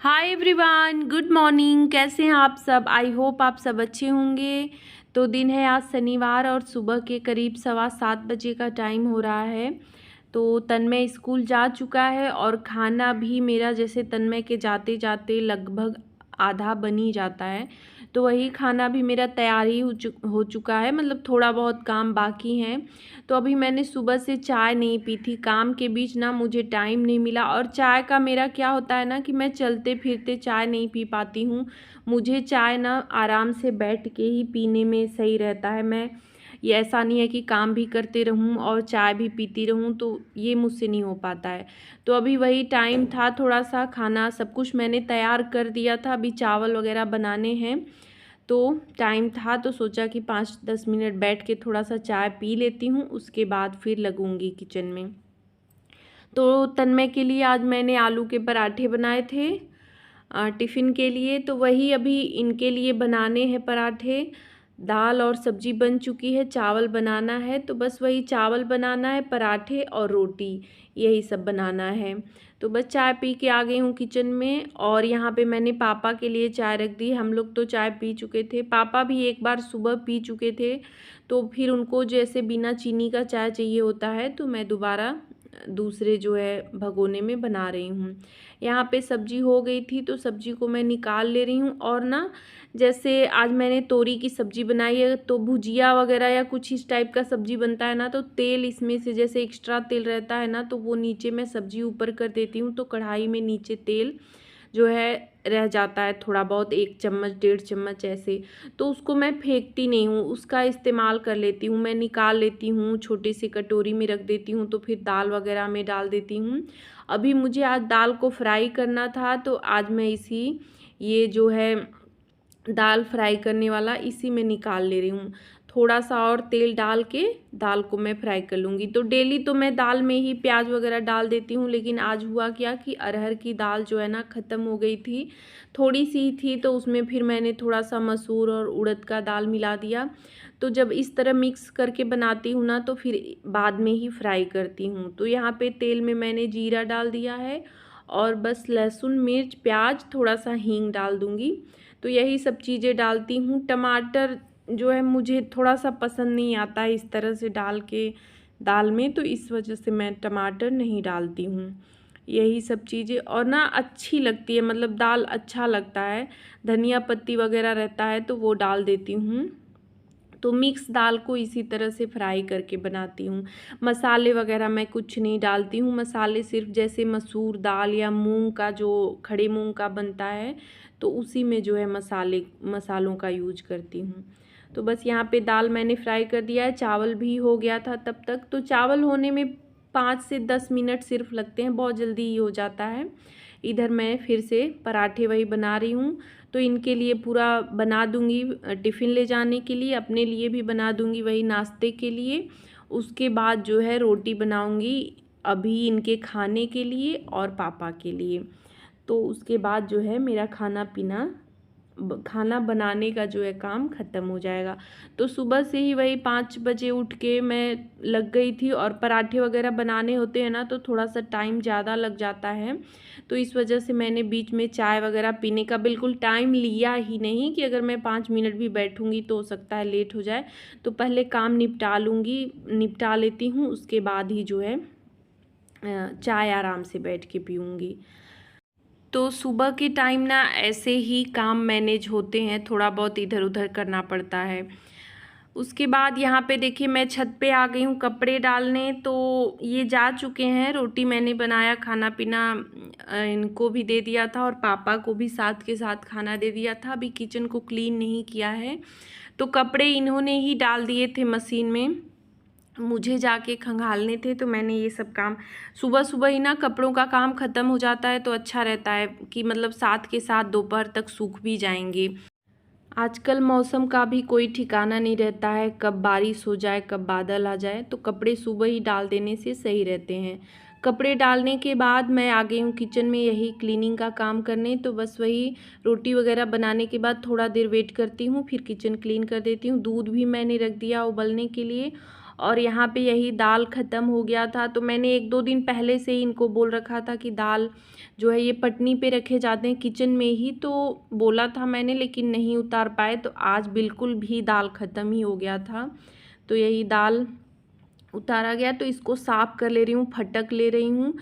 Hi everyone, good morning. कैसे हैं आप सब? आई होप आप सब अच्छे होंगे। तो दिन है आज शनिवार और सुबह के करीब 7:15 बजे का टाइम हो रहा है। तो तन्मय स्कूल जा चुका है और खाना भी मेरा जैसे तन्मय के जाते जाते लगभग आधा बन ही जाता है। तो वही खाना भी मेरा तैयार ही हो चुका है, मतलब थोड़ा बहुत काम बाकी है। तो अभी मैंने सुबह से चाय नहीं पी थी, काम के बीच ना मुझे टाइम नहीं मिला। और चाय का मेरा क्या होता है ना कि मैं चलते फिरते चाय नहीं पी पाती हूँ। मुझे चाय ना आराम से बैठ के ही पीने में सही रहता है। मैं ये ऐसा नहीं है कि काम भी करते रहूं और चाय भी पीती रहूं, तो ये मुझसे नहीं हो पाता है। तो अभी वही टाइम था, थोड़ा सा खाना सब कुछ मैंने तैयार कर दिया था, अभी चावल वगैरह बनाने हैं। तो टाइम था तो सोचा कि 5-10 मिनट बैठ के थोड़ा सा चाय पी लेती हूँ, उसके बाद फिर लगूंगी किचन में। तो तन्मय के लिए आज मैंने आलू के पराठे बनाए थे टिफ़िन के लिए। तो वही अभी इनके लिए बनाने हैं पराठे। दाल और सब्जी बन चुकी है, चावल बनाना है। तो बस वही चावल बनाना है, पराठे और रोटी, यही सब बनाना है। तो बस चाय पी के आ गई हूँ किचन में। और यहाँ पे मैंने पापा के लिए चाय रख दी। हम लोग तो चाय पी चुके थे, पापा भी एक बार सुबह पी चुके थे। तो फिर उनको जैसे बिना चीनी का चाय चाहिए होता है, तो मैं दोबारा दूसरे जो है भगोने में बना रही हूँ। यहाँ पे सब्जी हो गई थी तो सब्जी को मैं निकाल ले रही हूँ। और ना जैसे आज मैंने तोरी की सब्जी बनाई है, तो भुजिया वगैरह या कुछ इस टाइप का सब्जी बनता है ना, तो तेल इसमें से जैसे एक्स्ट्रा तेल रहता है ना, तो वो नीचे मैं सब्जी ऊपर कर देती हूँ, तो कढ़ाई में नीचे तेल जो है रह जाता है थोड़ा बहुत, 1 चम्मच 1.5 चम्मच ऐसे। तो उसको मैं फेंकती नहीं हूँ, उसका इस्तेमाल कर लेती हूँ, मैं निकाल लेती हूँ, छोटे से कटोरी में रख देती हूँ, तो फिर दाल वगैरह में डाल देती हूँ। अभी मुझे आज दाल को फ्राई करना था, तो आज मैं ये जो है दाल फ्राई करने वाला इसी में निकाल ले रही हूँ। थोड़ा सा और तेल डाल के दाल को मैं फ्राई कर लूँगी। तो डेली तो मैं दाल में ही प्याज वगैरह डाल देती हूँ, लेकिन आज हुआ क्या कि अरहर की दाल जो है ना ख़त्म हो गई थी, थोड़ी सी ही थी। तो उसमें फिर मैंने थोड़ा सा मसूर और उड़द का दाल मिला दिया। तो जब इस तरह मिक्स करके बनाती हूँ ना, तो फिर बाद में ही फ्राई करती हूँ। तो यहाँ पे तेल में मैंने जीरा डाल दिया है और बस लहसुन मिर्च प्याज थोड़ा सा हींग डाल दूँगी। तो यही सब चीज़ें डालती हूँ। टमाटर जो है मुझे थोड़ा सा पसंद नहीं आता है इस तरह से डाल के दाल में, तो इस वजह से मैं टमाटर नहीं डालती हूँ। यही सब चीज़ें और ना अच्छी लगती है, मतलब दाल अच्छा लगता है। धनिया पत्ती वगैरह रहता है तो वो डाल देती हूँ। तो मिक्स दाल को इसी तरह से फ्राई करके बनाती हूँ। मसाले वगैरह मैं कुछ नहीं डालती हूँ, मसाले सिर्फ जैसे मसूर दाल या मूंग का जो खड़े मूंग का बनता है, तो उसी में जो है मसालों का यूज करती हूँ। तो बस यहाँ पे दाल मैंने फ्राई कर दिया है, चावल भी हो गया था तब तक। तो चावल होने में 5 से 10 मिनट सिर्फ लगते हैं, बहुत जल्दी ही हो जाता है। इधर मैं फिर से पराठे वही बना रही हूँ। तो इनके लिए पूरा बना दूँगी टिफ़िन ले जाने के लिए, अपने लिए भी बना दूँगी वही नाश्ते के लिए। उसके बाद जो है रोटी बनाऊँगी अभी इनके खाने के लिए और पापा के लिए। तो उसके बाद जो है मेरा खाना बनाने का जो है काम ख़त्म हो जाएगा। तो सुबह से ही वही 5 बजे उठ के मैं लग गई थी। और पराठे वगैरह बनाने होते हैं ना, तो थोड़ा सा टाइम ज़्यादा लग जाता है। तो इस वजह से मैंने बीच में चाय वगैरह पीने का बिल्कुल टाइम लिया ही नहीं, कि अगर मैं 5 मिनट भी बैठूंगी तो हो सकता है लेट हो जाए। तो पहले काम निपटा लेती हूँ, उसके बाद ही जो है चाय आराम से बैठ के पीऊँगी। तो सुबह के टाइम ना ऐसे ही काम मैनेज होते हैं, थोड़ा बहुत इधर उधर करना पड़ता है। उसके बाद यहाँ पे देखिए मैं छत पे आ गई हूँ कपड़े डालने। तो ये जा चुके हैं, रोटी मैंने बनाया, खाना पीना इनको भी दे दिया था और पापा को भी साथ के साथ खाना दे दिया था। अभी किचन को क्लीन नहीं किया है, तो कपड़े इन्होंने ही डाल दिए थे मशीन में, मुझे जाके खंगालने थे। तो मैंने ये सब काम सुबह सुबह ही ना, कपड़ों का काम ख़त्म हो जाता है तो अच्छा रहता है कि मतलब साथ के साथ दोपहर तक सूख भी जाएंगे। आजकल मौसम का भी कोई ठिकाना नहीं रहता है, कब बारिश हो जाए कब बादल आ जाए। तो कपड़े सुबह ही डाल देने से सही रहते हैं। कपड़े डालने के बाद मैं आ गई हूँ किचन में यही क्लीनिंग का काम करने। तो बस वही रोटी वगैरह बनाने के बाद थोड़ा देर वेट करती हूँ, फिर किचन क्लीन कर देती हूँ। दूध भी मैंने रख दिया उबलने के लिए। और यहाँ पे यही दाल ख़त्म हो गया था। तो मैंने 1-2 दिन पहले से ही इनको बोल रखा था कि दाल जो है ये पटनी पे रखे जाते हैं किचन में ही, तो बोला था मैंने, लेकिन नहीं उतार पाए। तो आज बिल्कुल भी दाल ख़त्म ही हो गया था। तो यही दाल उतारा गया, तो इसको साफ़ कर ले रही हूँ, फटक ले रही हूँ।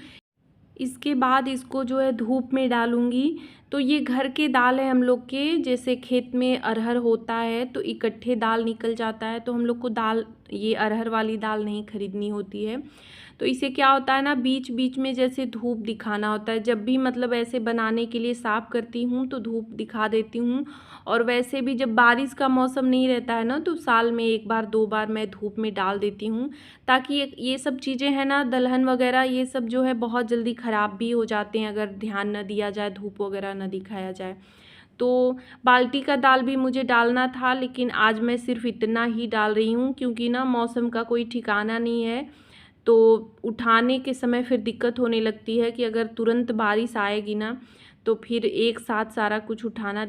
इसके बाद इसको जो है धूप में डालूँगी। तो ये घर के दाल है हम लोग के, जैसे खेत में अरहर होता है तो इकट्ठे दाल निकल जाता है, तो हम लोग को दाल ये अरहर वाली दाल नहीं खरीदनी होती है। तो इसे क्या होता है ना, बीच बीच में जैसे धूप दिखाना होता है। जब भी मतलब ऐसे बनाने के लिए साफ़ करती हूँ तो धूप दिखा देती हूँ। और वैसे भी जब बारिश का मौसम नहीं रहता है ना, तो साल में 1 बार 2 बार मैं धूप में डाल देती हूँ, ताकि ये सब चीज़ें हैं ना, दलहन वगैरह ये सब जो है बहुत जल्दी ख़राब भी हो जाते हैं अगर ध्यान न दिया जाए, धूप वगैरह न दिखाया जाए। तो बाल्टी का दाल भी मुझे डालना था, लेकिन आज मैं सिर्फ इतना ही डाल रही हूँ, क्योंकि ना मौसम का कोई ठिकाना नहीं है। तो उठाने के समय फिर दिक्कत होने लगती है कि अगर तुरंत बारिश आएगी ना, तो फिर एक साथ सारा कुछ उठाना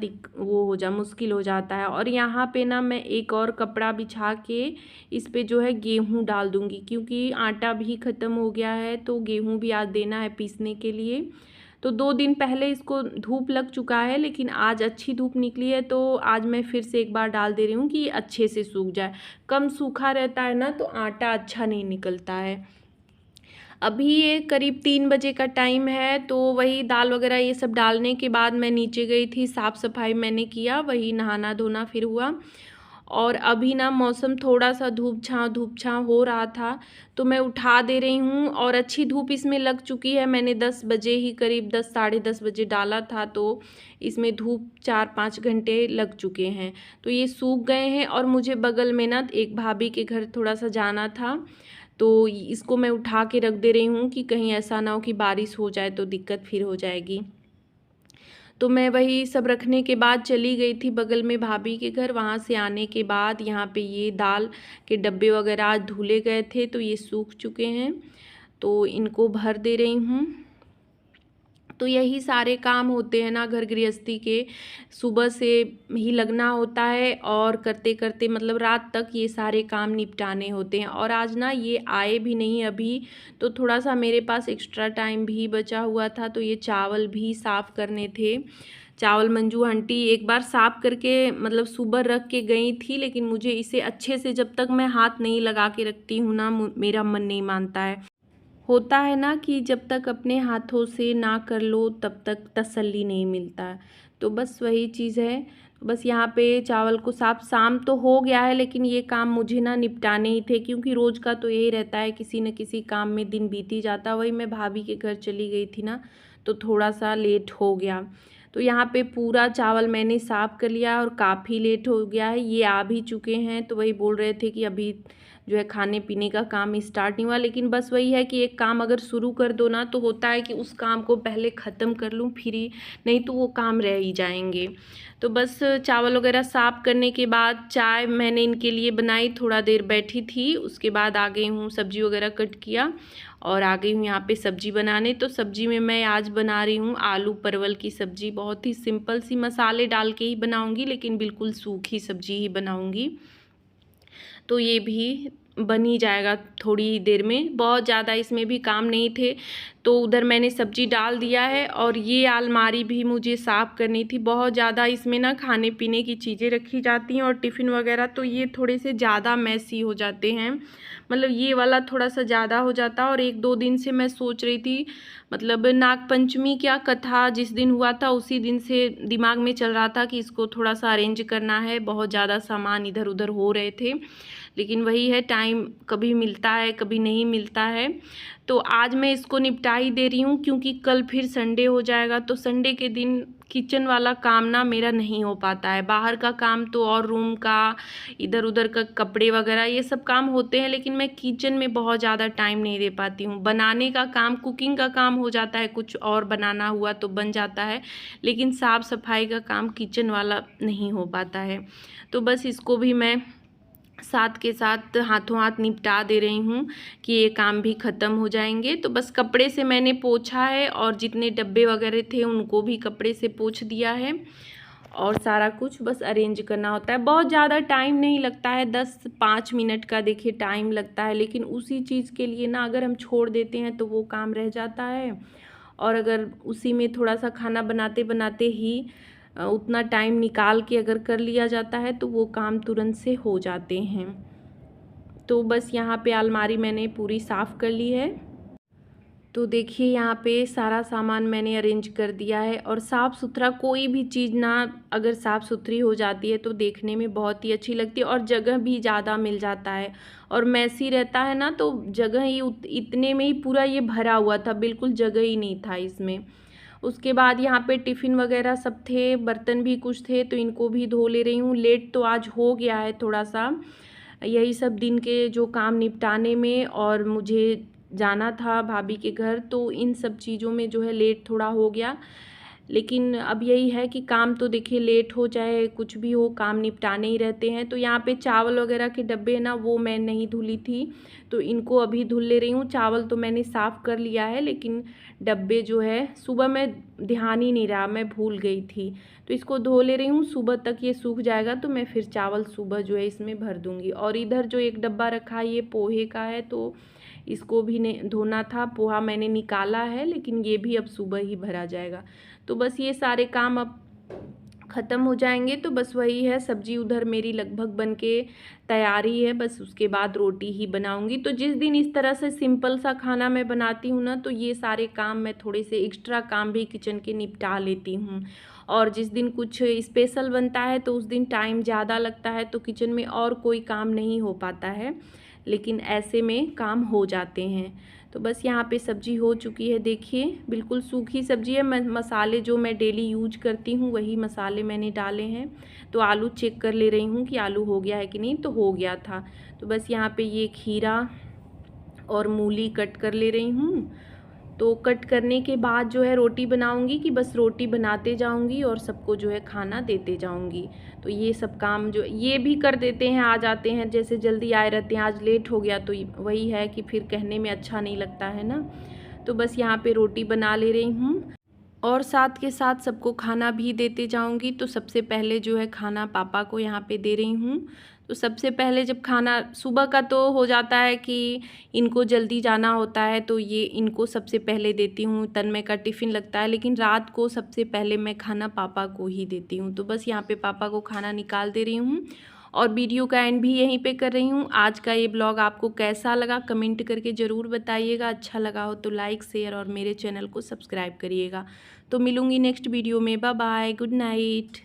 मुश्किल हो जाता है। और यहाँ पे ना मैं एक और कपड़ा बिछा के इस पे जो है गेहूँ डाल दूँगी, क्योंकि आटा भी ख़त्म हो गया है, तो गेहूँ भी आज देना है पीसने के लिए। तो 2 दिन पहले इसको धूप लग चुका है, लेकिन आज अच्छी धूप निकली है, तो आज मैं फिर से एक बार डाल दे रही हूँ कि ये अच्छे से सूख जाए। कम सूखा रहता है ना तो आटा अच्छा नहीं निकलता है। अभी ये करीब 3 बजे का टाइम है, तो वही दाल वगैरह ये सब डालने के बाद मैं नीचे गई थी, साफ़ सफाई मैंने किया, वही नहाना धोना फिर हुआ। और अभी ना मौसम थोड़ा-सा धूप छाँव हो रहा था, तो मैं उठा दे रही हूँ और अच्छी धूप इसमें लग चुकी है। मैंने 10 बजे ही करीब 10 साढ़े 10 बजे डाला था, तो इसमें धूप 4-5 घंटे लग चुके हैं। तो ये सूख गए हैं। और मुझे बगल में ना एक भाभी के घर थोड़ा-सा जाना था, तो इसको मैं उठा के रख दे रही हूँ कि कहीं ऐसा ना हो कि बारिश हो जाए तो दिक्कत फिर हो जाएगी। तो मैं वही सब रखने के बाद चली गई थी बगल में भाभी के घर। वहाँ से आने के बाद यहाँ पे ये दाल के डब्बे वगैरह आज धुले गए थे, तो ये सूख चुके हैं, तो इनको भर दे रही हूँ। तो यही सारे काम होते हैं ना घर गृहस्थी के, सुबह से ही लगना होता है और करते करते मतलब रात तक ये सारे काम निपटाने होते हैं। और आज ना ये आए भी नहीं अभी, तो थोड़ा सा मेरे पास एक्स्ट्रा टाइम भी बचा हुआ था, तो ये चावल भी साफ़ करने थे। चावल मंजू आंटी एक बार साफ़ करके मतलब सुबह रख के गई थी, लेकिन मुझे इसे अच्छे से जब तक मैं हाथ नहीं लगा के रखती हूँ ना, मेरा मन नहीं मानता है। होता है ना कि जब तक अपने हाथों से ना कर लो तब तक तसल्ली नहीं मिलता है। तो बस वही चीज़ है। बस यहाँ पे चावल को साफ शाम तो हो गया है, लेकिन ये काम मुझे ना निपटाने ही थे, क्योंकि रोज़ का तो यही रहता है, किसी न किसी काम में दिन बीत ही जाता। वही मैं भाभी के घर चली गई थी ना, तो थोड़ा सा लेट हो गया। तो यहाँ पे पूरा चावल मैंने साफ़ कर लिया और काफ़ी लेट हो गया है। ये आ भी चुके हैं, तो वही बोल रहे थे कि अभी जो है खाने पीने का काम स्टार्ट नहीं हुआ। लेकिन बस वही है कि एक काम अगर शुरू कर दो ना, तो होता है कि उस काम को पहले ख़त्म कर लूँ फिर ही, नहीं तो वो काम रह ही जाएंगे। तो बस चावल वगैरह साफ़ करने के बाद चाय मैंने इनके लिए बनाई, थोड़ा देर बैठी थी, उसके बाद आ गई हूँ, सब्ज़ी वगैरह कट किया और आ गई हूँ यहाँ पे सब्ज़ी बनाने। तो सब्ज़ी में मैं आज बना रही हूँ आलू परवल की सब्ज़ी। बहुत ही सिंपल सी मसाले डाल के ही बनाऊँगी, लेकिन बिल्कुल सूखी सब्ज़ी ही बनाऊँगी। तो ये भी बन ही जाएगा थोड़ी ही देर में, बहुत ज़्यादा इसमें भी काम नहीं थे। तो उधर मैंने सब्ज़ी डाल दिया है। और ये अलमारी भी मुझे साफ़ करनी थी, बहुत ज़्यादा इसमें ना खाने पीने की चीज़ें रखी जाती हैं और टिफ़िन वगैरह, तो ये थोड़े से ज़्यादा मैसी हो जाते हैं। मतलब ये वाला थोड़ा सा ज़्यादा हो जाता। और 1-2 दिन से मैं सोच रही थी, मतलब नागपंचमी क्या कथा जिस दिन हुआ था उसी दिन से दिमाग में चल रहा था कि इसको थोड़ा सा अरेंज करना है। बहुत ज़्यादा सामान इधर उधर हो रहे थे, लेकिन वही है, टाइम कभी मिलता है कभी नहीं मिलता है। तो आज मैं इसको निपटा ही दे रही हूँ, क्योंकि कल फिर संडे हो जाएगा। तो संडे के दिन किचन वाला काम ना मेरा नहीं हो पाता है। बाहर का काम तो और रूम का इधर उधर का कपड़े वगैरह ये सब काम होते हैं, लेकिन मैं किचन में बहुत ज़्यादा टाइम नहीं दे पाती हूँ। बनाने का काम, कुकिंग का काम हो जाता है, कुछ और बनाना हुआ तो बन जाता है, लेकिन साफ़ सफाई का काम किचन वाला नहीं हो पाता है। तो बस इसको भी मैं साथ के साथ हाथों हाथ निपटा दे रही हूँ कि ये काम भी ख़त्म हो जाएंगे। तो बस कपड़े से मैंने पोंछा है और जितने डब्बे वगैरह थे उनको भी कपड़े से पोंछ दिया है। और सारा कुछ बस अरेंज करना होता है। बहुत ज़्यादा टाइम नहीं लगता है, 10-5 मिनट का देखिए टाइम लगता है, लेकिन उसी चीज़ के लिए ना अगर हम छोड़ देते हैं तो वो काम रह जाता है। और अगर उसी में थोड़ा सा खाना बनाते बनाते ही उतना टाइम निकाल के अगर कर लिया जाता है तो वो काम तुरंत से हो जाते हैं। तो बस यहाँ पे अलमारी मैंने पूरी साफ़ कर ली है। तो देखिए यहाँ पे सारा सामान मैंने अरेंज कर दिया है। और साफ़ सुथरा कोई भी चीज़ ना अगर साफ़ सुथरी हो जाती है तो देखने में बहुत ही अच्छी लगती है, और जगह भी ज़्यादा मिल जाता है। और मैसी रहता है ना तो जगह ही इतने में ही पूरा ये भरा हुआ था, बिल्कुल जगह ही नहीं था इसमें। उसके बाद यहाँ पे टिफ़िन वगैरह सब थे, बर्तन भी कुछ थे, तो इनको भी धो ले रही हूँ। लेट तो आज हो गया है थोड़ा सा, यही सब दिन के जो काम निपटाने में, और मुझे जाना था भाभी के घर, तो इन सब चीज़ों में जो है लेट थोड़ा हो गया। लेकिन अब यही है कि काम तो देखिए लेट हो चाहे कुछ भी हो, काम निपटाने ही रहते हैं। तो यहाँ पे चावल वगैरह के डब्बे ना वो मैं नहीं धुली थी, तो इनको अभी धुल ले रही हूँ। चावल तो मैंने साफ़ कर लिया है, लेकिन डब्बे जो है सुबह मैं ध्यान ही नहीं रहा, मैं भूल गई थी, तो इसको धो ले रही हूँ। सुबह तक ये सूख जाएगा तो मैं फिर चावल सुबह जो है इसमें भर दूँगी। और इधर जो एक डब्बा रखा है ये पोहे का है, तो इसको भी धोना था। पोहा मैंने निकाला है, लेकिन ये भी अब सुबह ही भरा जाएगा। तो बस ये सारे काम अब ख़त्म हो जाएंगे। तो बस वही है, सब्जी उधर मेरी लगभग बन के तैयार ही है, बस उसके बाद रोटी ही बनाऊंगी। तो जिस दिन इस तरह से सिंपल सा खाना मैं बनाती हूँ ना, तो ये सारे काम मैं थोड़े से एक्स्ट्रा काम भी किचन के निपटा लेती हूँ। और जिस दिन कुछ स्पेशल बनता है तो उस दिन टाइम ज़्यादा लगता है, तो किचन में और कोई काम नहीं हो पाता है, लेकिन ऐसे में काम हो जाते हैं। तो बस यहाँ पे सब्ज़ी हो चुकी है, देखिए बिल्कुल सूखी सब्ज़ी है। मसाले जो मैं डेली यूज करती हूँ वही मसाले मैंने डाले हैं। तो आलू चेक कर ले रही हूँ कि आलू हो गया है कि नहीं, तो हो गया था। तो बस यहाँ पे ये खीरा और मूली कट कर ले रही हूँ। तो कट करने के बाद जो है रोटी बनाऊंगी, कि बस रोटी बनाते जाऊंगी और सबको जो है खाना देते जाऊंगी। तो ये सब काम जो ये भी कर देते हैं, आ जाते हैं, जैसे जल्दी आए रहते हैं। आज लेट हो गया तो वही है कि फिर कहने में अच्छा नहीं लगता है ना। तो बस यहाँ पे रोटी बना ले रही हूँ, और साथ के साथ सबको खाना भी देते जाऊंगी। तो सबसे पहले जो है खाना पापा को यहाँ पे दे रही हूँ। तो सबसे पहले जब खाना सुबह का तो हो जाता है कि इनको जल्दी जाना होता है, तो ये इनको सबसे पहले देती हूँ। तन्मय का टिफ़िन लगता है, लेकिन रात को सबसे पहले मैं खाना पापा को ही देती हूँ। तो बस यहाँ पे पापा को खाना निकाल दे रही हूँ, और वीडियो का एंड भी यहीं पे कर रही हूँ। आज का ये ब्लॉग आपको कैसा लगा कमेंट करके ज़रूर बताइएगा। अच्छा लगा हो तो लाइक शेयर और मेरे चैनल को सब्सक्राइब करिएगा। तो मिलूँगी नेक्स्ट वीडियो में। Bye bye, good night.